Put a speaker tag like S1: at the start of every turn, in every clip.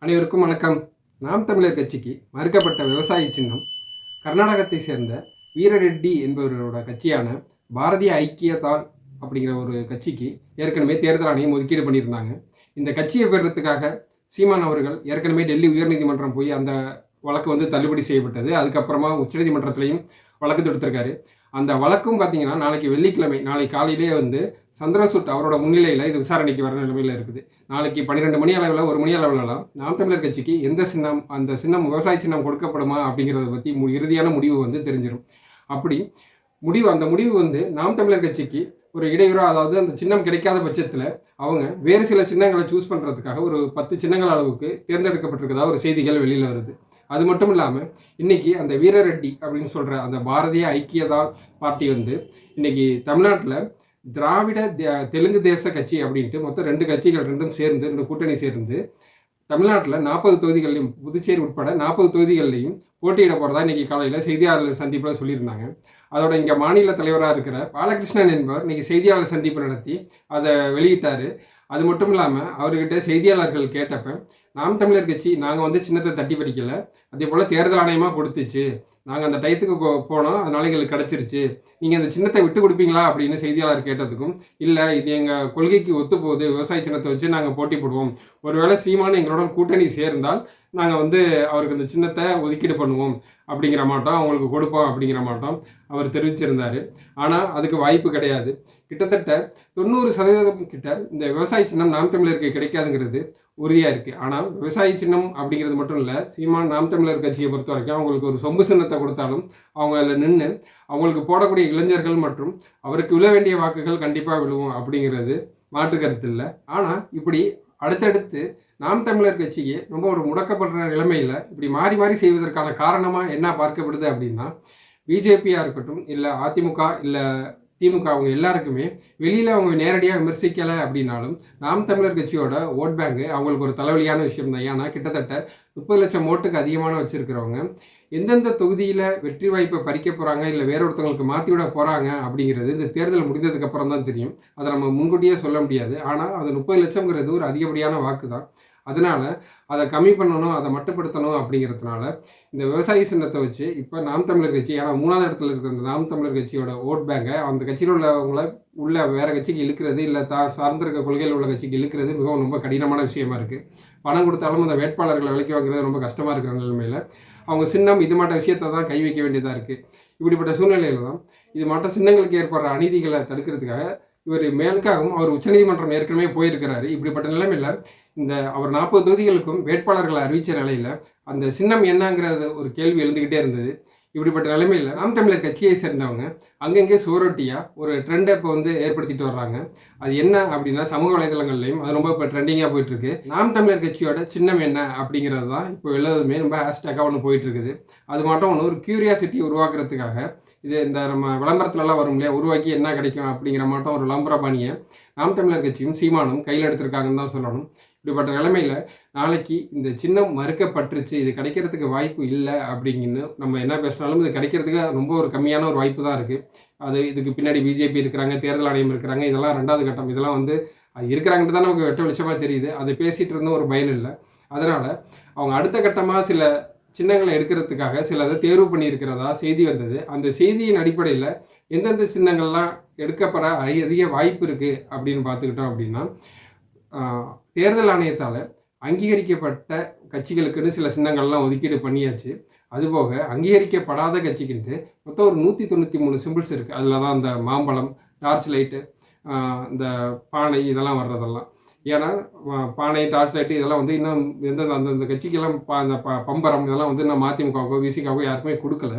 S1: அனைவருக்கும் வணக்கம். நாம் தமிழர் கட்சிக்கு மறுக்கப்பட்ட விவசாய சின்னம் கர்நாடகத்தை சேர்ந்த வீரரெட்டி என்பவரோட கட்சியான பாரதிய ஐக்கியதாள் அப்படிங்கிற ஒரு கட்சிக்கு ஏற்கனவே தேர்தல் ஆணையம் ஒதுக்கீடு பண்ணியிருந்தாங்க. இந்த கட்சியை பெறுறதுக்காக சீமான் அவர்கள் ஏற்கனவே டெல்லி உயர்நீதிமன்றம் போய் அந்த வழக்கு தள்ளுபடி செய்யப்பட்டது. அதுக்கப்புறமா உச்சநீதிமன்றத்திலையும் வழக்கு தொடுத்திருக்காரு. அந்த வழக்கும் பார்த்தீங்கன்னா நாளைக்கு வெள்ளிக்கிழமை நாளை காலையிலேயே சந்திரசூட் அவரோட முன்னிலையில் இது விசாரணைக்கு வர நிலைமையில் இருக்குது. நாளைக்கு 12 மணி அளவில் 1 மணி அளவிலலாம் நாம் தமிழர் கட்சிக்கு எந்த சின்னம், அந்த சின்னம் விவசாய சின்னம் கொடுக்கப்படுமா அப்படிங்கிறத பற்றி இறுதியான முடிவு தெரிஞ்சிடும். அப்படி அந்த முடிவு நாம் தமிழர் கட்சிக்கு ஒரு இடையூறா, அதாவது அந்த சின்னம் கிடைக்காத பட்சத்தில் அவங்க வேறு சில சின்னங்களை சூஸ் பண்ணுறதுக்காக ஒரு 10 சின்னங்கள் அளவுக்கு தேர்ந்தெடுக்கப்பட்டிருக்கதா ஒரு செய்திகள் வெளியில் வருது. அது மட்டும் இல்லாமல் இன்னைக்கு அந்த வீரரெட்டி அப்படின்னு சொல்கிற அந்த பாரதிய ஐக்கியதாள் பார்ட்டி இன்னைக்கு தமிழ்நாட்டில் திராவிட தெலுங்கு தேச கட்சி அப்படின்ட்டு மொத்தம் 2 கட்சிகள் ரெண்டும் சேர்ந்து 2 கூட்டணி சேர்ந்து தமிழ்நாட்டில் 40 தொகுதிகள்லையும், புதுச்சேரி உட்பட 40 தொகுதிகள்லையும் போட்டியிட போகிறதா இன்னைக்கு காலையில் செய்தியாளர் சந்திப்பில் சொல்லியிருந்தாங்க. அதோட இங்கே மாநில தலைவராக இருக்கிற பாலகிருஷ்ணன் என்பவர் இன்னைக்கு செய்தியாளர் சந்திப்பு நடத்தி அதை வெளியிட்டார். அது மட்டும் இல்லாமல் அவர்கிட்ட செய்தியாளர்கள் கேட்டப்ப நாம் தமிழர் கட்சி நாங்கள் சின்னத்தை தட்டி பறிக்கலை, அதே போல் தேர்தல் ஆணையமாக கொடுத்துச்சு, நாங்கள் அந்த டயத்துக்கு போனோம், அதனால எங்களுக்கு கிடச்சிருச்சு, நீங்கள் அந்த சின்னத்தை விட்டு கொடுப்பீங்களா அப்படின்னு செய்தியாளர் கேட்டதுக்கும், இல்லை இது எங்கள் கொள்கைக்கு ஒத்து போகுது, விவசாய சின்னத்தை வச்சு நாங்கள் போட்டி போடுவோம், ஒருவேளை சீமான் எங்களோட கூட்டணி சேர்ந்தால் நாங்கள் அவருக்கு அந்த சின்னத்தை ஒதுக்கீடு பண்ணுவோம் அப்படிங்கிற மாட்டோம், அவங்களுக்கு கொடுப்போம் அப்படிங்கிற மாட்டோம் அவர் தெரிவிச்சிருந்தார். ஆனால் அதுக்கு வாய்ப்பு கிடையாது. கிட்டத்தட்ட 90% கிட்ட இந்த விவசாய சின்னம் நாம் தமிழருக்கு கிடைக்காதுங்கிறது உறுதியாக இருக்குது. ஆனால் விவசாய சின்னம் அப்படிங்கிறது மட்டும் இல்லை, சீமான் நாம் தமிழர் கட்சியை பொறுத்த வரைக்கும் அவங்களுக்கு ஒரு சொம்பு சின்னத்தை கொடுத்தாலும் அவங்க அதில் நின்று அவங்களுக்கு போடக்கூடிய இளைஞர்கள் மற்றும் அவருக்கு விழ வேண்டிய வாக்குகள் கண்டிப்பாக விழுவும் அப்படிங்கிறது மாற்று கருத்து இல்லை. ஆனால் இப்படி அடுத்தடுத்து நாம் தமிழர் கட்சிக்கு ரொம்ப ஒரு முடக்கப்படுற நிலைமையில் இப்படி மாறி மாறி செய்வதற்கான காரணமாக என்ன பார்க்கப்படுது அப்படின்னா, பிஜேபியாக இருக்கட்டும், இல்லை அதிமுக, இல்லை திமுக, அவங்க எல்லாருக்குமே வெளியில் அவங்க நேரடியாக விமர்சிக்கலை அப்படின்னாலும் நாம் தமிழர் கட்சியோட ஓட் பேங்கு அவங்களுக்கு ஒரு தலைவலியான விஷயம் தான். ஏன்னா கிட்டத்தட்ட 30 லட்சம் ஓட்டுக்கு அதிகமான வச்சுருக்கிறவங்க எந்தெந்த தொகுதியில் வெற்றி வாய்ப்பை பறிக்க போகிறாங்க, இல்லை வேற ஒருத்தவங்களுக்கு மாற்றி விட போகிறாங்க அப்படிங்கிறது இந்த தேர்தல் முடிந்ததுக்கு அப்புறம் தான் தெரியும். அதை நம்ம முன்கூட்டியே சொல்ல முடியாது. ஆனால் அது 30 லட்சம்ங்கிறது ஒரு அதிகப்படியான வாக்கு தான். அதனால் அதை கம்மி பண்ணணும், அதை மட்டுப்படுத்தணும் அப்படிங்கிறதுனால இந்த விவசாய சின்னத்தை வச்சு இப்போ நாம் தமிழர் கட்சி, ஏன்னா 3வது இடத்துல இருக்கிற இந்த நாம் தமிழர் கட்சியோட ஓட் பேங்கை அந்த கட்சியில் உள்ளவங்களை உள்ள வேறு கட்சிக்கு இழுக்கிறது, இல்லை சார்ந்திருக்க கொள்கையில் உள்ள கட்சிக்கு இழுக்கிறது மிகவும் ரொம்ப கடினமான விஷயமா இருக்குது. பணம் கொடுத்தாலும் அந்த வேட்பாளர்களை விலைக்கு வாங்குறது ரொம்ப கஷ்டமாக இருக்கிற நிலைமையில் அவங்க சின்னம் இது மாட்ட விஷயத்தை தான் கை வைக்க வேண்டியதாக இருக்குது. இப்படிப்பட்ட சூழ்நிலையில் தான் இது மாட்ட சின்னங்களுக்கு ஏற்படுற அநீதிகளை தடுக்கிறதுக்காக இவர் மேலுக்காகவும் அவர் உச்சநீதிமன்றம் ஏற்கனவே போயிருக்கிறாரு. இப்படிப்பட்ட நிலைமையில் அவர் 40 தொகுதிகளுக்கும் வேட்பாளர்களை அறிவித்த நிலையில் அந்த சின்னம் என்னங்கிறது ஒரு கேள்வி எழுந்துக்கிட்டே இருந்தது. இப்படிப்பட்ட நிலைமையில் நாம் தமிழர் கட்சியை சேர்ந்தவங்க அங்கங்கே சுவரொட்டியாக ஒரு ட்ரெண்டை இப்போ ஏற்படுத்திட்டு வர்றாங்க. அது என்ன அப்படின்னா, சமூக வலைதளங்கள்லையும் அது ரொம்ப இப்போ ட்ரெண்டிங்காக போயிட்டுருக்கு. நாம் தமிழர் கட்சியோட சின்னம் என்ன அப்படிங்கிறது தான் இப்போ எல்லாருமே ரொம்ப ஹேஷ்டேக்காக ஒன்று போயிட்டுருக்குது. அது மட்டும் ஒரு கியூரியாசிட்டி உருவாக்குறதுக்காக இந்த நம்ம விளம்பரத்துலலாம் வரும் இல்லையா, உருவாக்கி என்ன கிடைக்கும் அப்படிங்கிற மாட்டோம் ஒரு விளம்பர பாணியை நாம் தமிழர் கட்சியும் சீமானும் கையில் எடுத்திருக்காங்கன்னு தான் சொல்லணும். இப்படிப்பட்ட நிலைமையில் நாளைக்கு இந்த சின்னம் மறுக்கப்பட்டுருச்சு, இது கிடைக்கிறதுக்கு வாய்ப்பு இல்லை அப்படிங்கன்னு நம்ம என்ன பேசினாலும் இது கிடைக்கிறதுக்கு ரொம்ப ஒரு கம்மியான ஒரு வாய்ப்பு தான் இருக்குது. இதுக்கு பின்னாடி பிஜேபி இருக்கிறாங்க, தேர்தல் ஆணையம் இருக்கிறாங்க, இதெல்லாம் 2வது கட்டம். இதெல்லாம் அது இருக்கிறாங்கன்னு தான் நமக்கு வெட்ட வெளிச்சமாக தெரியுது. அதை பேசிகிட்டு இருந்தும் ஒரு பயன் இல்லை. அதனால் அவங்க அடுத்த கட்டமாக சில சின்னங்களை எடுக்கிறதுக்காக சிலதை தேர்வு பண்ணியிருக்கிறதா செய்தி வந்தது. அந்த செய்தியின் அடிப்படையில் எந்தெந்த சின்னங்கள்லாம் எடுக்கப்பட அதிக வாய்ப்பு இருக்குது அப்படின்னு பார்த்துக்கிட்டோம் அப்படின்னா, தேர்தல் ஆணையத்தால் அங்கீகரிக்கப்பட்ட கட்சிகளுக்குன்னு சில சின்னங்கள்லாம் ஒதுக்கீடு பண்ணியாச்சு. அதுபோக அங்கீகரிக்கப்படாத கட்சிக்கிட்டு மொத்தம் ஒரு 193 சிம்பிள்ஸ் இருக்குது. அதில் தான் இந்த மாம்பழம், டார்ச் லைட்டு, இந்த பானை இதெல்லாம் வர்றதெல்லாம். ஏன்னா பானை, டார்ச் லைட்டு இதெல்லாம் இன்னும் எந்தெந்த அந்தந்த கட்சிக்கெல்லாம் அந்த பம்பரம் இதெல்லாம் இன்னும் மதிமுகவோ விசிகாவோ யாருக்குமே கொடுக்கல.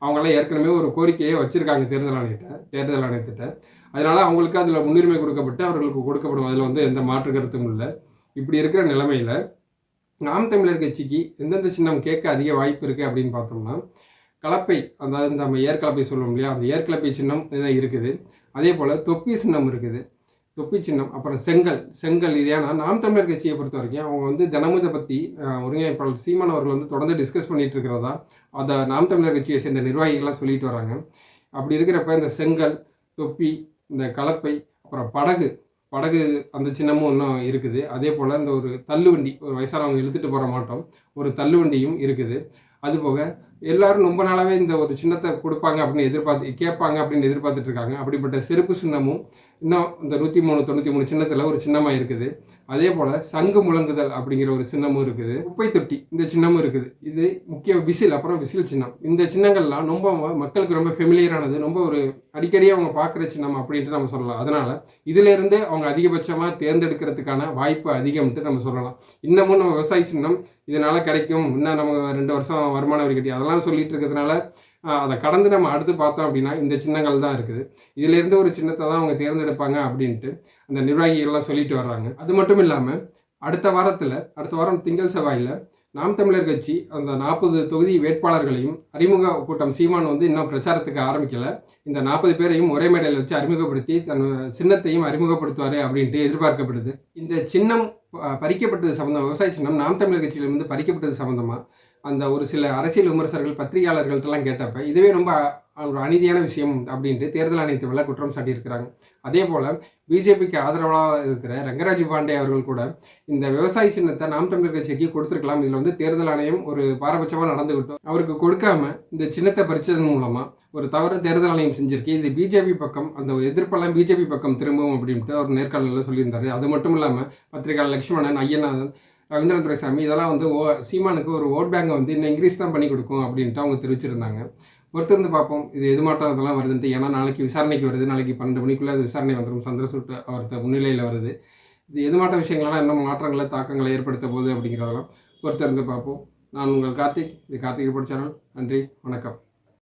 S1: அவங்களாம் ஏற்கனவே ஒரு கோரிக்கையை வச்சுருக்காங்க தேர்தல் ஆணையத்திட்ட. அதனால் அவங்களுக்கு அதில் முன்னுரிமை கொடுக்கப்பட்டு அவர்களுக்கு கொடுக்கப்படும். அதில் எந்த மாற்று கருத்தும் இல்லை. இப்படி இருக்கிற நிலைமையில் நாம் தமிழர் கட்சிக்கு எந்தெந்த சின்னம் கேட்க அதிக வாய்ப்பு இருக்குது அப்படின்னு பார்த்தோம்னா, கலப்பை, அதாவது நம்ம ஏற்கலப்பை சொல்லுவோம் இல்லையா, அந்த ஏற்கலப்பை சின்னம் இருக்குது. அதே போல் தொப்பி சின்னம் இருக்குது, தொப்பி சின்னம். அப்புறம் செங்கல் இது. ஏன்னா நாம் தமிழர் கட்சியை பொறுத்த வரைக்கும் அவங்க தினமும் இதை பற்றி ஒருங்கிணைப்பாளர் சீமான் அவர்கள் தொடர்ந்து டிஸ்கஸ் பண்ணிகிட்டு இருக்கிறதா அதை நாம் தமிழர் கட்சியை சேர்ந்த நிர்வாகிகள்லாம் சொல்லிட்டு வராங்க. அப்படி இருக்கிறப்ப இந்த செங்கல், தொப்பி, இந்த கலப்பை, அப்புறம் படகு, படகு அந்த சின்னமும் இன்னும் இருக்குது. அதே போல் இந்த ஒரு தள்ளுவண்டி, ஒரு வயசானவங்க இழுத்துட்டு போகிற மாட்டோம் ஒரு தள்ளுவண்டியும் இருக்குது. அதுபோக எல்லாரும் ரொம்ப நாளாகவே இந்த ஒரு சின்னத்தை கொடுப்பாங்க அப்படின்னு கேட்பாங்க அப்படின்னு எதிர்பார்த்துட்டு இருக்காங்க. அப்படிப்பட்ட செருப்பு சின்னமும் இன்னும் இந்த 193 சின்னத்தில் ஒரு சின்னமாக இருக்குது. அதே போல் சங்கு முழங்குதல் அப்படிங்கிற ஒரு சின்னமும் இருக்குது. குப்பை தொட்டி இந்த சின்னமும் இருக்குது. இது முக்கிய விசில், அப்புறம் விசில் சின்னம். இந்த சின்னங்கள்லாம் ரொம்ப மக்களுக்கு ரொம்ப ஃபெமிலியரானது, ரொம்ப ஒரு அடிக்கடி அவங்க பார்க்குற சின்னம் அப்படின்ட்டு நம்ம சொல்லலாம். அதனால் இதிலிருந்து அவங்க அதிகபட்சமாக தேர்ந்தெடுக்கிறதுக்கான வாய்ப்பு அதிகம்ட்டு நம்ம சொல்லலாம். இன்னமும் நம்ம விவசாய சின்னம் இதனால் கிடைக்கும், இன்னும் நம்ம 2 வருஷம் வருமான வரி கட்டி அதெல்லாம் சொல்லிட்டு இருக்கிறதுனால அதை கடந்து நம்ம அடுத்து பார்த்தோம் அப்படின்னா இந்த சின்னங்கள் தான் இருக்குது. இதிலேருந்து ஒரு சின்னத்தை தான் அவங்க தேர்ந்தெடுப்பாங்க அப்படின்ட்டு அந்த நிர்வாகிகள்லாம் சொல்லிட்டு வர்றாங்க. அது மட்டும் இல்லாமல் அடுத்த வாரம் திங்கள் செவ்வாயில் நாம் தமிழர் கட்சி அந்த 40 தொகுதி வேட்பாளர்களையும் அறிமுக கூட்டம் சீமான் இன்னும் பிரச்சாரத்துக்கு ஆரம்பிக்கலை. இந்த 40 பேரையும் ஒரே மேடையில் வச்சு அறிமுகப்படுத்தி தன் சின்னத்தையும் அறிமுகப்படுத்துவார் அப்படின்ட்டு எதிர்பார்க்கப்படுது. இந்த சின்னம் பறிக்கப்பட்டது சம்மந்தம், விவசாய சின்னம் நாம் தமிழர் கட்சியிலிருந்து பறிக்கப்பட்டது சம்மந்தமாக அந்த ஒரு சில அரசியல் விமர்சகர்கள் பத்திரிகையாளர்கள்ட்டெல்லாம் கேட்டப்ப இதுவே ரொம்ப ஒரு அநீதியான விஷயம் அப்படின்ட்டு தேர்தல் ஆணையத்தை மேலே குற்றம் சாட்டியிருக்கிறாங்க. அதே போல் பிஜேபிக்கு ஆதரவாக இருக்கிற ரங்கராஜ் பாண்டே அவர்கள் கூட இந்த விவசாய சின்னத்தை நாம் தமிழர் கட்சிக்கு கொடுத்துருக்கலாம், இதில் தேர்தல் ஆணையம் ஒரு பாரபட்சமாக நடந்துகிட்டோம், அவருக்கு கொடுக்காம இந்த சின்னத்தை பறிச்சதன் மூலமாக ஒரு தவறு தேர்தல் ஆணையம் செஞ்சிருக்கு, இது பிஜேபி பக்கம் அந்த எதிர்ப்பெல்லாம் பிஜேபி பக்கம் திரும்பும் அப்படின்ட்டு அவர் நேர்காணலில் சொல்லியிருந்தாரு. அது மட்டும் இல்லாமல் பத்திரிகையாளர் லட்சுமணன், ஐயநாதன், ரவீந்திரன் துரைசாமி இதெல்லாம் சீமானுக்கு ஒரு ஓட் பேங்கை இன்னும் இன்க்ரீஸ் தான் பண்ணி கொடுக்கும் அப்படின்ட்டு அவங்க தெரிவிச்சிருந்தாங்க. பொறுத்திருந்து பார்ப்போம் இது எது மாட்டம் இதெல்லாம் வருதுன்ட்டு. ஏன்னா நாளைக்கு விசாரணைக்கு வருது, நாளைக்கு 12 மணிக்குள்ளே அது விசாரணை வந்துடும், சந்திரசூட் அவர்த்த முன்னிலையில் வருது. இது எது மாட்ட விஷயங்கள்லாம் இன்னும் மாற்றங்களை தாக்கங்களை ஏற்படுத்த போகுது அப்படிங்கிறதெல்லாம் பொறுத்திருந்து பார்ப்போம். நான் உங்கள் கார்த்திக், இது கார்த்திக் ரிப்போர்ட் சேனல். நன்றி, வணக்கம்.